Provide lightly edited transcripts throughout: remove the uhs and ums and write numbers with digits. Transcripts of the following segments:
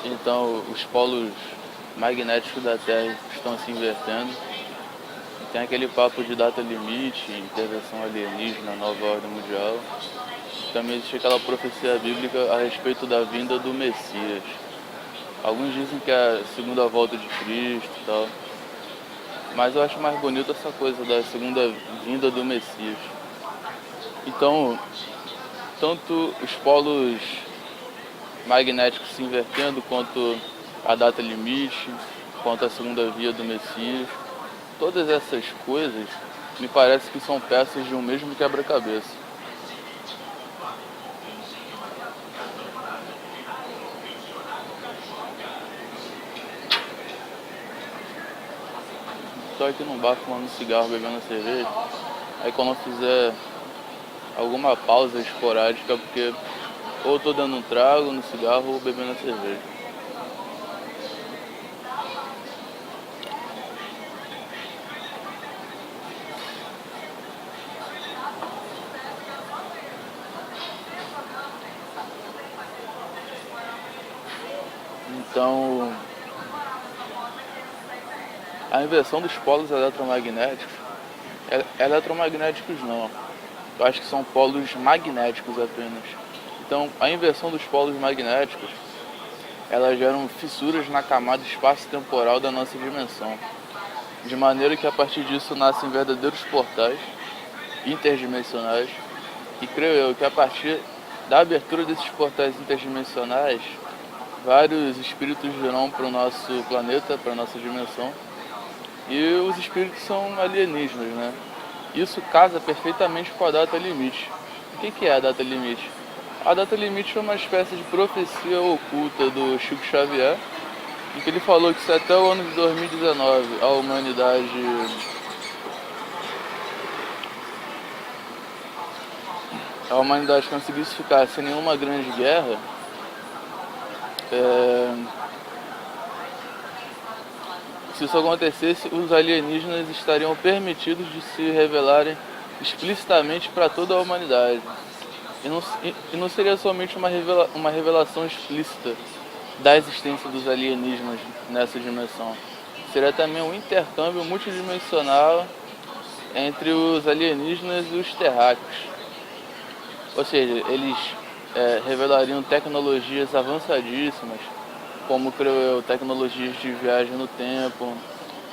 Então os polos magnéticos da Terra estão se invertendo. Tem aquele papo de data limite, intervenção alienígena, nova ordem mundial. Também existe aquela profecia bíblica a respeito da vinda do Messias. Alguns dizem que é a segunda volta de Cristo e tal. Mas eu acho mais bonito essa coisa da segunda vinda do Messias. Então, tanto os polos magnéticos se invertendo, quanto a data limite, quanto a segunda via do Messias, todas essas coisas me parece que são peças de um mesmo quebra-cabeça. Estou aqui num bar fumando cigarro, bebendo cerveja. Aí quando eu fizer alguma pausa esporádica, porque ou tô dando um trago no cigarro ou bebendo a cerveja. Então, a inversão dos polos eletromagnéticos, eletromagnéticos não, eu acho que são polos magnéticos apenas. Então, a inversão dos polos magnéticos, elas geram fissuras na camada espaço-temporal da nossa dimensão, de maneira que a partir disso nascem verdadeiros portais interdimensionais, e creio eu que a partir da abertura desses portais interdimensionais, vários espíritos virão para o nosso planeta, para a nossa dimensão, e os espíritos são alienígenas, né? Isso casa perfeitamente com a data limite. O que é a data limite? A data limite é uma espécie de profecia oculta do Chico Xavier, em que ele falou que se até o ano de 2019 a humanidade conseguisse ficar sem nenhuma grande guerra, se isso acontecesse, os alienígenas estariam permitidos de se revelarem explicitamente para toda a humanidade. E não seria somente uma revelação explícita da existência dos alienígenas nessa dimensão. Seria também um intercâmbio multidimensional entre os alienígenas e os terráqueos. Ou seja, eles revelariam tecnologias avançadíssimas, como creio eu, tecnologias de viagem no tempo,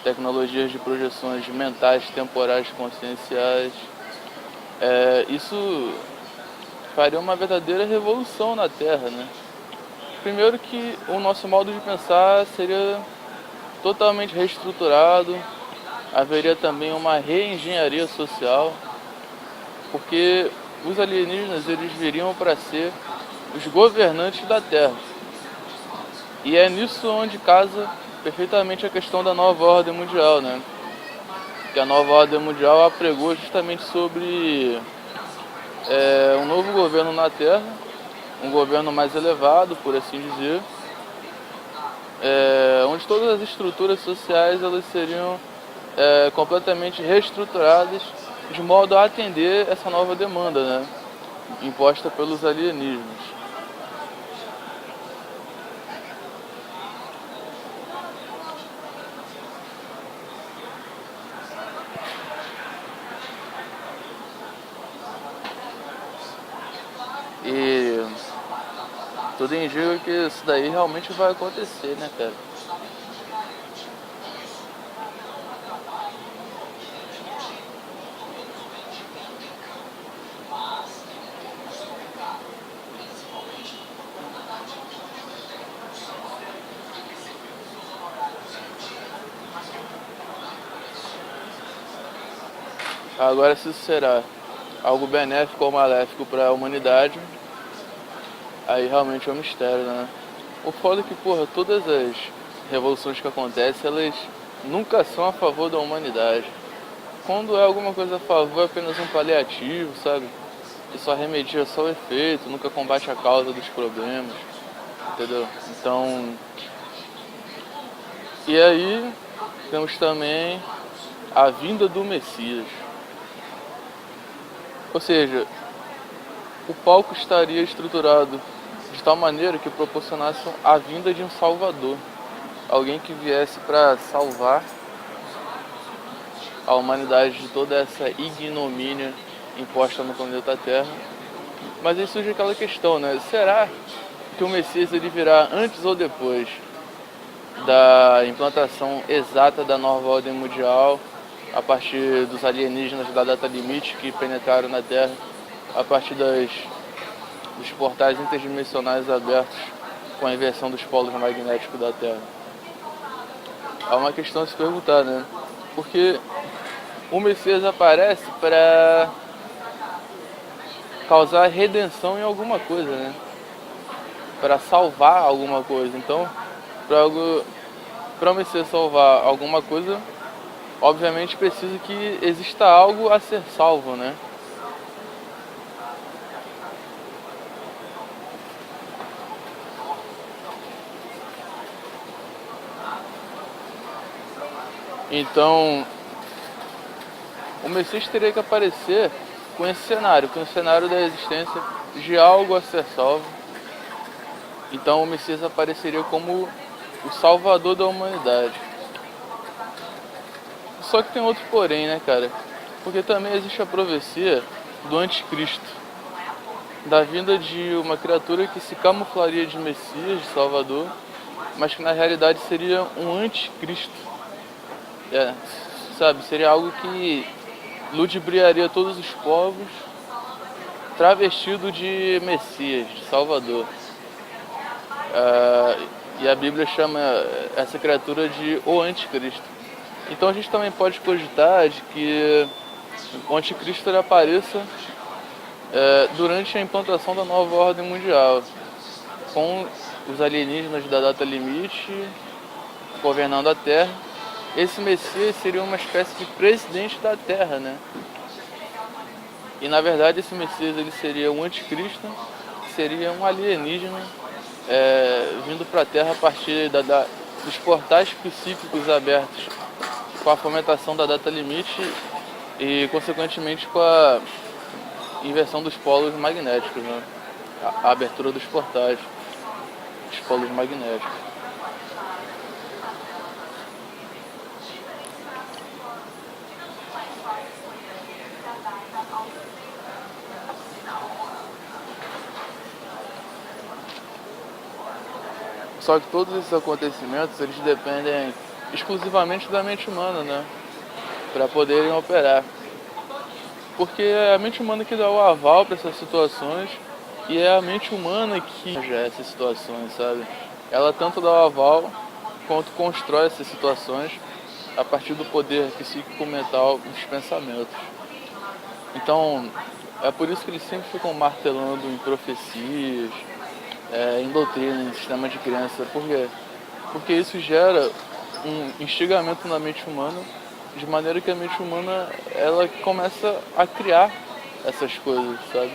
tecnologias de projeções mentais, temporais, conscienciais. Isso faria uma verdadeira revolução na Terra, né? Primeiro que o nosso modo de pensar seria totalmente reestruturado, haveria também uma reengenharia social, porque os alienígenas eles viriam para ser os governantes da Terra. E é nisso onde casa perfeitamente a questão da nova ordem mundial, né? Que a nova ordem mundial apregou justamente sobre um novo governo na Terra, um governo mais elevado, por assim dizer, onde todas as estruturas sociais elas seriam completamente reestruturadas de modo a atender essa nova demanda, né? Imposta pelos alienígenas. E tudo indica que isso daí realmente vai acontecer, né, cara? Agora, se isso será algo benéfico ou maléfico para a humanidade, aí realmente é um mistério, né? O foda é que, porra, todas as revoluções que acontecem, elas nunca são a favor da humanidade. Quando é alguma coisa a favor, é apenas um paliativo, sabe? Que só remedia só o efeito, nunca combate a causa dos problemas, entendeu? Então... E aí, temos também a vinda do Messias. Ou seja, o palco estaria estruturado de tal maneira que proporcionasse a vinda de um Salvador, alguém que viesse para salvar a humanidade de toda essa ignomínia imposta no planeta Terra. Mas aí surge aquela questão, né? Será que o Messias ele virá antes ou depois da implantação exata da nova ordem mundial, a partir dos alienígenas da data limite que penetraram na Terra, a partir dos portais interdimensionais abertos com a inversão dos polos magnéticos da Terra? Há uma questão a se perguntar, né? Porque o Messias aparece para causar redenção em alguma coisa, né? Para salvar alguma coisa. Então, para o Messias salvar alguma coisa, obviamente precisa que exista algo a ser salvo, né? Então, o Messias teria que aparecer com esse cenário, com o cenário da existência de algo a ser salvo. Então o Messias apareceria como o salvador da humanidade. Só que tem outro porém, né, cara? Porque também existe a profecia do anticristo, da vinda de uma criatura que se camuflaria de Messias, de Salvador, mas que na realidade seria um anticristo. Sabe, seria algo que ludibriaria todos os povos, travestido de Messias, de Salvador. E a Bíblia chama essa criatura de o Anticristo. Então a gente também pode cogitar de que o Anticristo ele apareça durante a implantação da nova ordem mundial, com os alienígenas da data limite governando a Terra. Esse Messias seria uma espécie de presidente da Terra, né? E na verdade esse Messias ele seria um anticristo, seria um alienígena vindo para a Terra a partir dos portais psíquicos abertos com a fomentação da data limite e consequentemente com a inversão dos polos magnéticos, né? A abertura dos portais, dos polos magnéticos. Só que todos esses acontecimentos, eles dependem exclusivamente da mente humana, né? Para poderem operar. Porque é a mente humana que dá o aval para essas situações e é a mente humana que gera essas situações, sabe? Ela tanto dá o aval quanto constrói essas situações a partir do poder psíquico-mental dos pensamentos. Então, é por isso que eles sempre ficam martelando em profecias, em doutrina, em sistema de crença. Por quê? Porque isso gera um instigamento na mente humana, de maneira que a mente humana ela começa a criar essas coisas, sabe?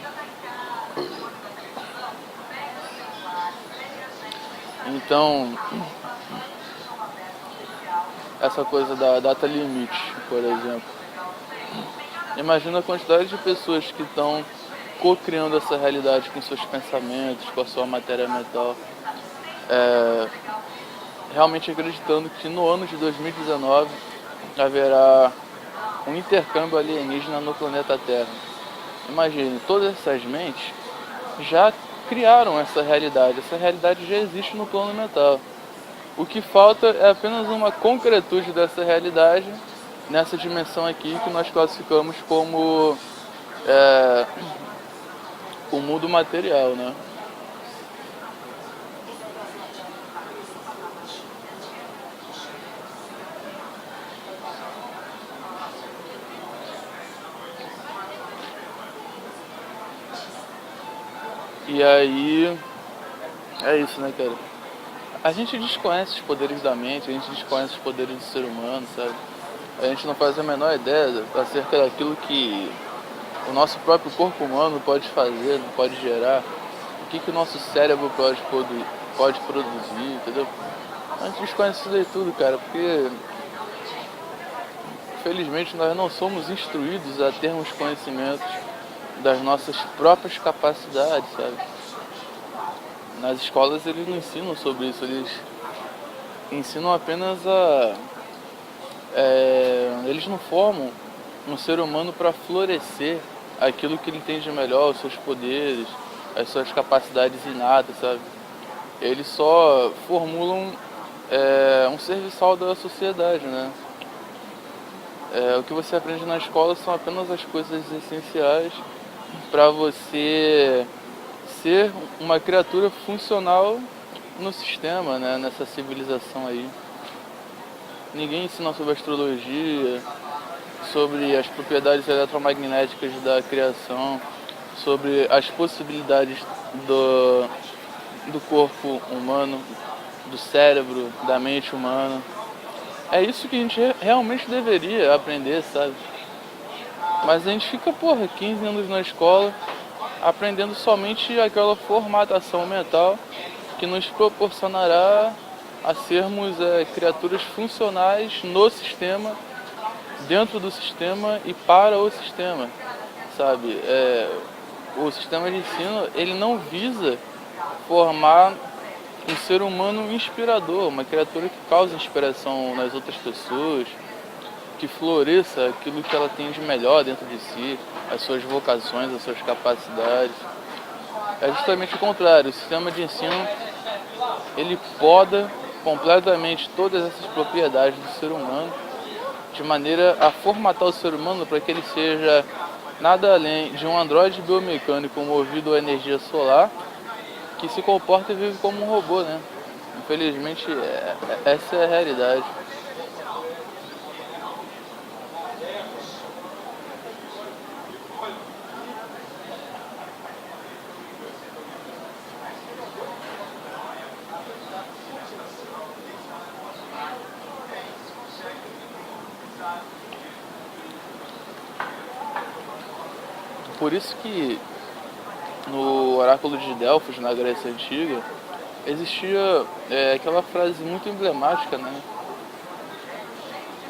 Então, essa coisa da data limite, por exemplo. Imagina a quantidade de pessoas que estão co-criando essa realidade com seus pensamentos, com a sua matéria mental, realmente acreditando que no ano de 2019 haverá um intercâmbio alienígena no planeta Terra. Imagine, todas essas mentes já criaram essa realidade já existe no plano mental. O que falta é apenas uma concretude dessa realidade nessa dimensão aqui que nós classificamos como o mundo material, né? E aí, é isso, né, cara? A gente desconhece os poderes da mente, a gente desconhece os poderes do ser humano, sabe? A gente não faz a menor ideia acerca daquilo que o nosso próprio corpo humano pode fazer, pode gerar, o que o nosso cérebro pode produzir, entendeu? A gente desconhece isso daí tudo, cara, porque felizmente nós não somos instruídos a termos conhecimentos das nossas próprias capacidades, sabe? nas escolas eles não ensinam sobre isso, eles ensinam apenas a... eles não formam um ser humano para florescer aquilo que ele tem de melhor, os seus poderes, as suas capacidades inatas, sabe? Eles só formulam um serviçal da sociedade, né? O que você aprende na escola são apenas as coisas essenciais para você ser uma criatura funcional no sistema, né? Nessa civilização aí. Ninguém ensina sobre astrologia, sobre as propriedades eletromagnéticas da criação, sobre as possibilidades do corpo humano, do cérebro, da mente humana. É isso que a gente realmente deveria aprender, sabe? Mas a gente fica, 15 anos na escola, aprendendo somente aquela formatação mental que nos proporcionará a sermos criaturas funcionais no sistema, dentro do sistema e para o sistema, sabe? O sistema de ensino, ele não visa formar um ser humano inspirador, uma criatura que cause inspiração nas outras pessoas, que floresça aquilo que ela tem de melhor dentro de si, as suas vocações, as suas capacidades. É justamente o contrário. O sistema de ensino, ele poda completamente todas essas propriedades do ser humano, de maneira a formatar o ser humano para que ele seja nada além de um androide biomecânico movido a energia solar, que se comporta e vive como um robô, né? Infelizmente, essa é a realidade. Por isso que no oráculo de Delfos, na Grécia Antiga, existia aquela frase muito emblemática, né?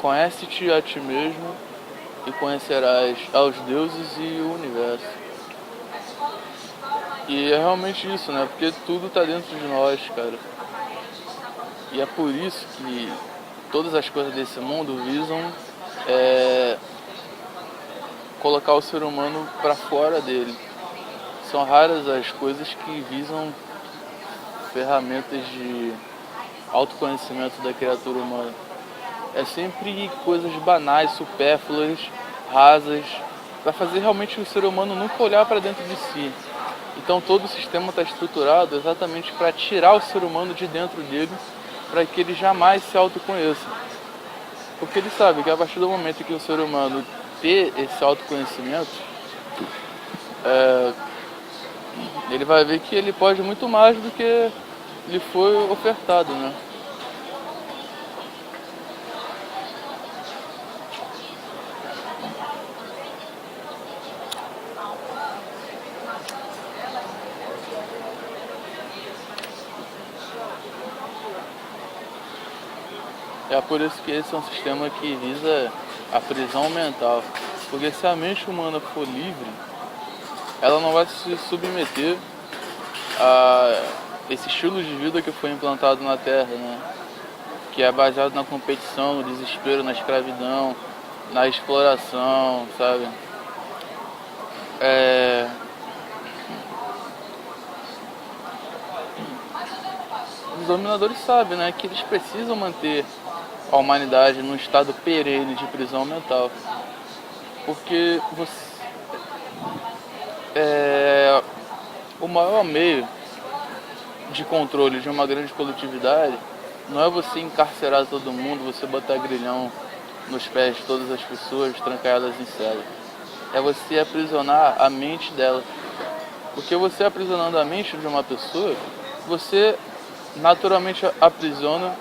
Conhece-te a ti mesmo e conhecerás aos deuses e o universo. E é realmente isso, né? Porque tudo está dentro de nós, cara. E é por isso que todas as coisas desse mundo visam colocar o ser humano para fora dele. São raras as coisas que visam ferramentas de autoconhecimento da criatura humana. É sempre coisas banais, supérfluas, rasas, para fazer realmente o ser humano nunca olhar para dentro de si. Então todo o sistema está estruturado exatamente para tirar o ser humano de dentro dele, para que ele jamais se autoconheça. Porque ele sabe que a partir do momento que o ser humano ter esse autoconhecimento, ele vai ver que ele pode muito mais do que lhe foi ofertado, né? É por isso que esse é um sistema que visa a prisão mental. Porque se a mente humana for livre, ela não vai se submeter a esse estilo de vida que foi implantado na Terra, né? Que é baseado na competição, no desespero, na escravidão, na exploração, sabe? Os dominadores sabem, né, que eles precisam manter a humanidade num estado perene de prisão mental. Porque o maior meio de controle de uma grande coletividade não é você encarcerar todo mundo, você botar grilhão nos pés de todas as pessoas, trancar elas em cela. É você aprisionar a mente dela. Porque você aprisionando a mente de uma pessoa, você naturalmente aprisiona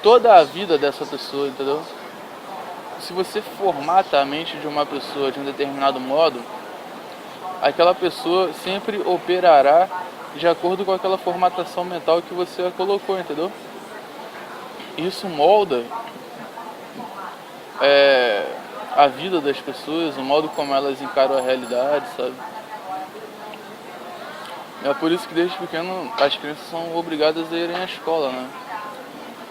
toda a vida dessa pessoa, entendeu? Se você formata a mente de uma pessoa de um determinado modo, aquela pessoa sempre operará de acordo com aquela formatação mental que você colocou, entendeu? Isso molda a vida das pessoas, o modo como elas encaram a realidade, sabe? É por isso que desde pequeno as crianças são obrigadas a irem à escola, né?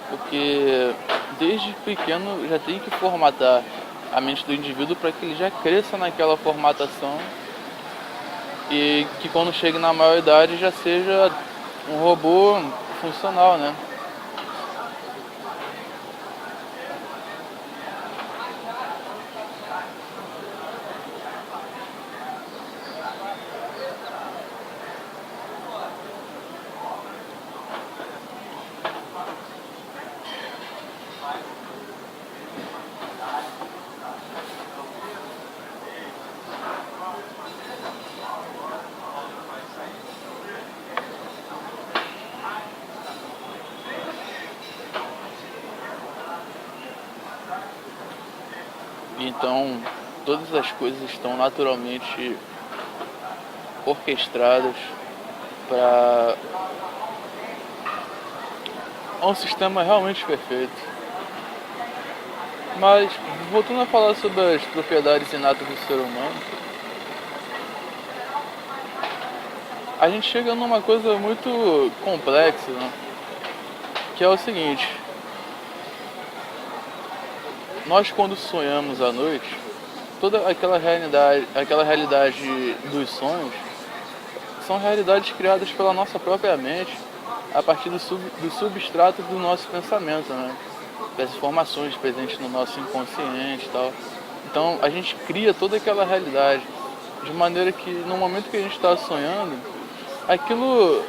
Porque desde pequeno já tem que formatar a mente do indivíduo para que ele já cresça naquela formatação e que quando chegue na maioridade já seja um robô funcional, né? Então todas as coisas estão naturalmente orquestradas para um sistema realmente perfeito. Mas voltando a falar sobre as propriedades inatas do ser humano, a gente chega numa coisa muito complexa, né? Que é o seguinte: nós quando sonhamos à noite, toda aquela realidade dos sonhos são realidades criadas pela nossa própria mente a partir do substrato do nosso pensamento, né? Das informações presentes no nosso inconsciente e tal. Então a gente cria toda aquela realidade de maneira que no momento que a gente está sonhando, aquilo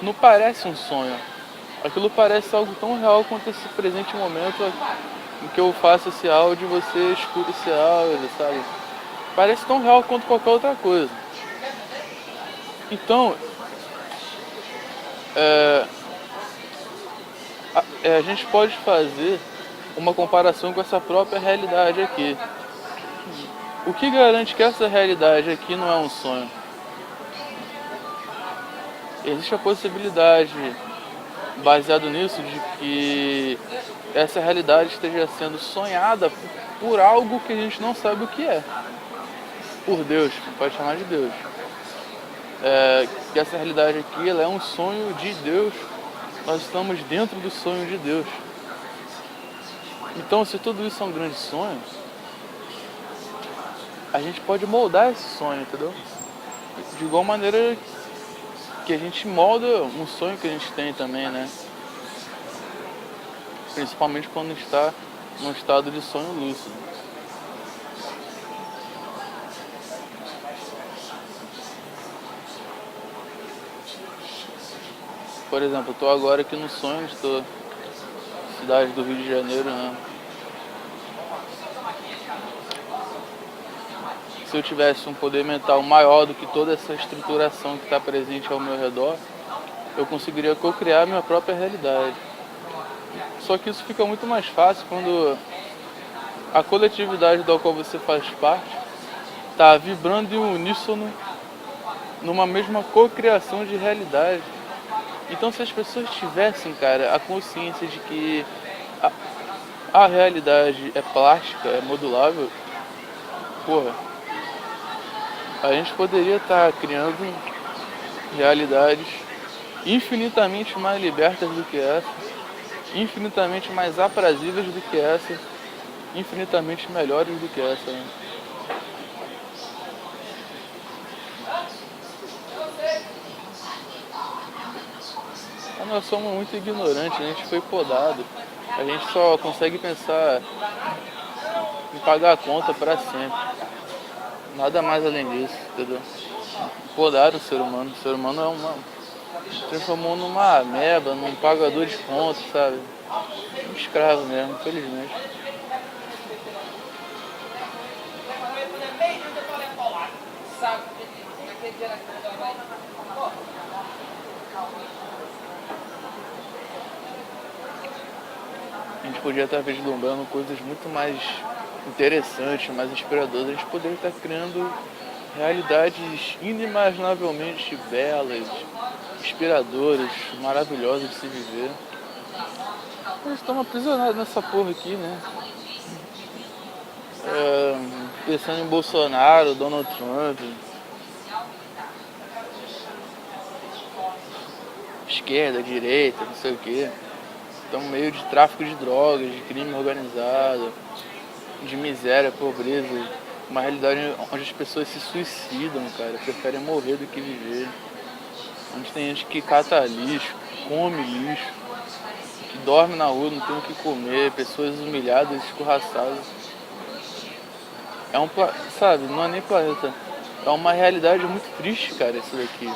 não parece um sonho. Aquilo parece algo tão real quanto esse presente momento em que eu faço esse áudio e você escuta esse áudio, sabe? Parece tão real quanto qualquer outra coisa. Então, a gente pode fazer uma comparação com essa própria realidade aqui. O que garante que essa realidade aqui não é um sonho? Existe a possibilidade, baseado nisso, de que essa realidade esteja sendo sonhada por algo que a gente não sabe o que é. Por Deus, pode chamar de Deus. Que essa realidade aqui ela é um sonho de Deus. Nós estamos dentro do sonho de Deus. Então, se tudo isso é um grande sonho, a gente pode moldar esse sonho, entendeu? De igual maneira que a gente molda um sonho que a gente tem também, né? Principalmente quando está num estado de sonho lúcido. Por exemplo, eu estou agora aqui no sonho, estou na cidade do Rio de Janeiro, né? Se eu tivesse um poder mental maior do que toda essa estruturação que está presente ao meu redor, eu conseguiria co-criar a minha própria realidade. Só que isso fica muito mais fácil quando a coletividade da qual você faz parte está vibrando em uníssono numa mesma co-criação de realidade. Então, se as pessoas tivessem, cara, a consciência de que a realidade é plástica, é modulável, porra, a gente poderia estar criando realidades infinitamente mais libertas do que essa, infinitamente mais aprazíveis do que essa, infinitamente melhores do que essa, né? Nós somos muito ignorantes, a gente foi podado. A gente só consegue pensar em pagar a conta para sempre. Nada mais além disso, entendeu? Podaram o ser humano. O ser humano transformou numa ameba, num pagador de contas, sabe? Um escravo mesmo, infelizmente. A gente podia estar vislumbrando coisas muito mais interessantes, mais inspiradoras. A gente poderia estar criando realidades inimaginavelmente belas, inspiradoras, maravilhosas de se viver. Nós estamos aprisionados nessa porra aqui, né? Pensando em Bolsonaro, Donald Trump. esquerda, direita, não sei o quê. Então, meio de tráfico de drogas, de crime organizado, de miséria, pobreza, uma realidade onde as pessoas se suicidam, cara, preferem morrer do que viver. Onde tem gente que cata lixo, come lixo, que dorme na rua, não tem o que comer, pessoas humilhadas, escorraçadas. Sabe, não é nem planeta. É uma realidade muito triste, cara, isso daqui.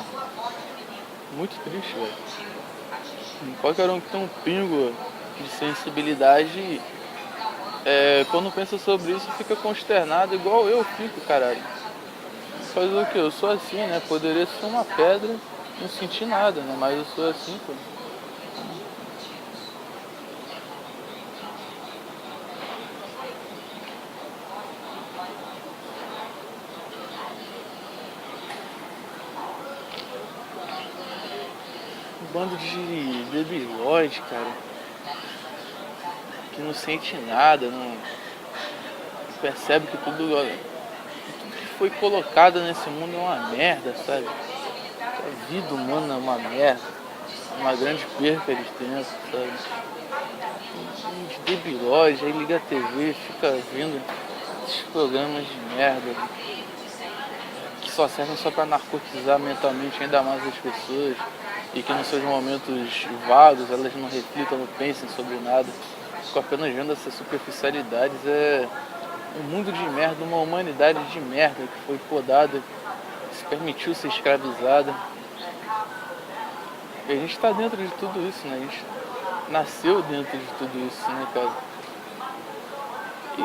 Muito triste, velho. Qualquer um que tem um pingo de sensibilidade, quando pensa sobre isso, fica consternado, igual eu fico, caralho. Fazer o que? Eu sou assim, né? Poderia ser uma pedra, não senti nada, né? Mas eu sou assim, pô. Um bando de debilóide, cara, que não sente nada, não percebe que tudo que foi colocado nesse mundo é uma merda, sabe? A vida humana é uma merda, uma grande perca de tempo, sabe? De debilóide, aí liga a TV, fica vendo esses programas de merda que só servem só pra narcotizar mentalmente ainda mais as pessoas e que nos seus momentos vagos elas não reflitam, não pensem sobre nada, ficam apenas vendo essas superficialidades. É um mundo de merda, uma humanidade de merda que foi podada, se permitiu ser escravizada. E a gente tá dentro de tudo isso, né? A gente nasceu dentro de tudo isso, né, cara?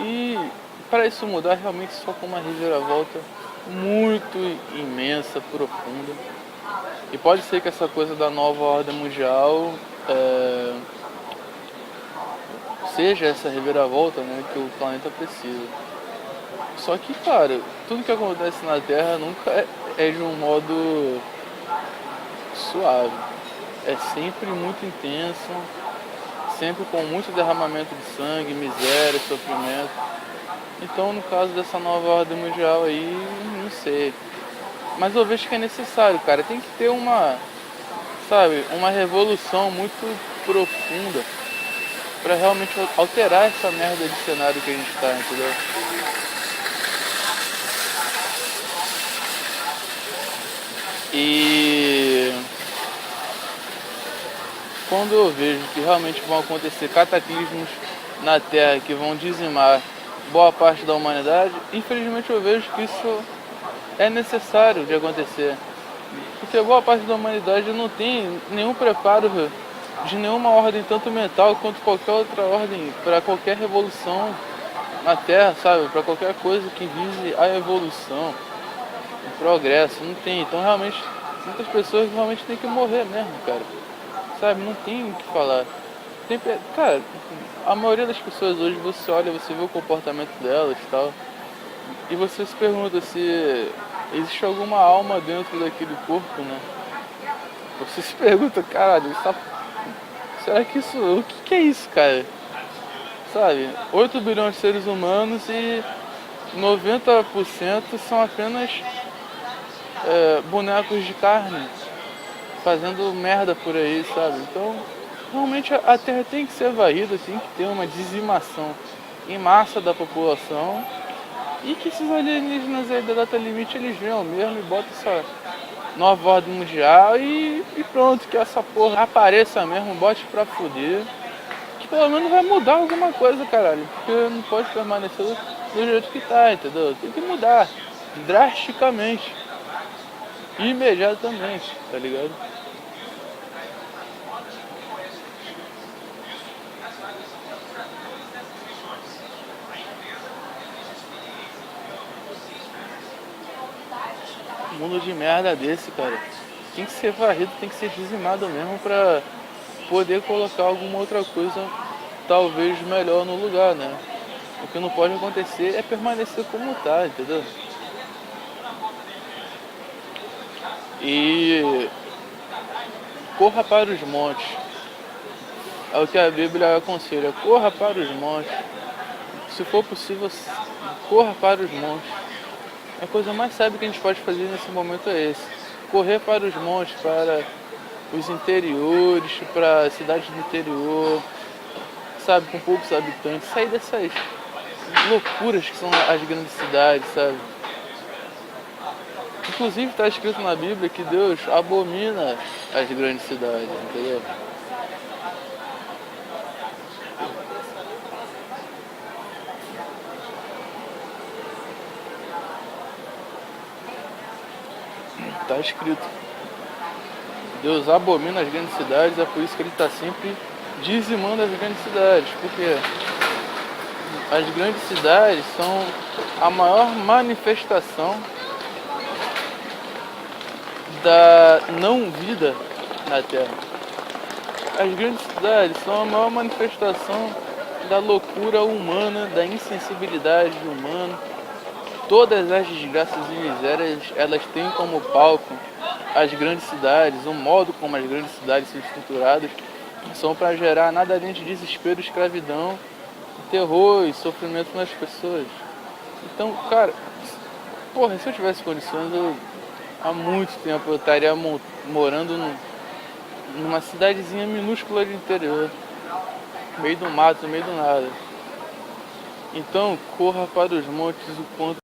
E para isso mudar realmente só com uma reviravolta muito imensa, profunda. E pode ser que essa coisa da nova ordem mundial seja essa reviravolta, né, que o planeta precisa. Só que, cara, tudo que acontece na Terra nunca é de um modo suave. É sempre muito intenso, sempre com muito derramamento de sangue, miséria, sofrimento. Então, no caso dessa nova ordem mundial aí, não sei. Mas eu vejo que é necessário, cara. Tem que ter uma revolução muito profunda pra realmente alterar essa merda de cenário que a gente tá, entendeu? E quando eu vejo que realmente vão acontecer cataclismos na Terra que vão dizimar boa parte da humanidade, infelizmente eu vejo que isso é necessário de acontecer. Porque boa parte da humanidade não tem nenhum preparo de nenhuma ordem, tanto mental quanto qualquer outra ordem, para qualquer revolução na Terra, sabe? Para qualquer coisa que vise a evolução, o progresso, não tem. Então realmente, muitas pessoas realmente têm que morrer mesmo, cara. Sabe? Não tem o que falar. Cara, a maioria das pessoas hoje, você olha, você vê o comportamento delas e tal, e você se pergunta se existe alguma alma dentro daquele corpo, né? Você se pergunta, caralho, será que isso... O que é isso, cara? Sabe? 8 bilhões de seres humanos e 90% são apenas bonecos de carne fazendo merda por aí, sabe? Então, realmente a Terra tem que ser varrida, tem que ter uma dizimação em massa da população e que esses alienígenas aí da data limite eles venham mesmo e botam essa nova ordem mundial e pronto, que essa porra apareça mesmo, bote pra fuder, que pelo menos vai mudar alguma coisa, caralho, porque não pode permanecer do jeito que tá, entendeu? Tem que mudar drasticamente, imediatamente, tá ligado? Um mundo de merda desse, cara, tem que ser varrido, tem que ser dizimado mesmo pra poder colocar alguma outra coisa talvez melhor no lugar, né? O que não pode acontecer é permanecer como tá, entendeu? E corra para os montes. É o que a Bíblia aconselha, corra para os montes. Se for possível, corra para os montes. A coisa mais sábia que a gente pode fazer nesse momento é esse. Correr para os montes, para os interiores, para cidades do interior, sabe, com poucos habitantes, sair dessas loucuras que são as grandes cidades, sabe? Inclusive está escrito na Bíblia que Deus abomina as grandes cidades, entendeu? Está escrito. Deus abomina as grandes cidades, é por isso que ele está sempre dizimando as grandes cidades, porque as grandes cidades são a maior manifestação da não vida na Terra. As grandes cidades são a maior manifestação da loucura humana, da insensibilidade humana. Todas as desgraças e misérias, elas têm como palco as grandes cidades, o modo como as grandes cidades são estruturadas, são para gerar nada além de desespero, escravidão, terror e sofrimento nas pessoas. Então, cara, porra, se eu tivesse condições, há muito tempo eu estaria morando numa cidadezinha minúscula de interior, no meio do mato, no meio do nada. Então, corra para os montes o quanto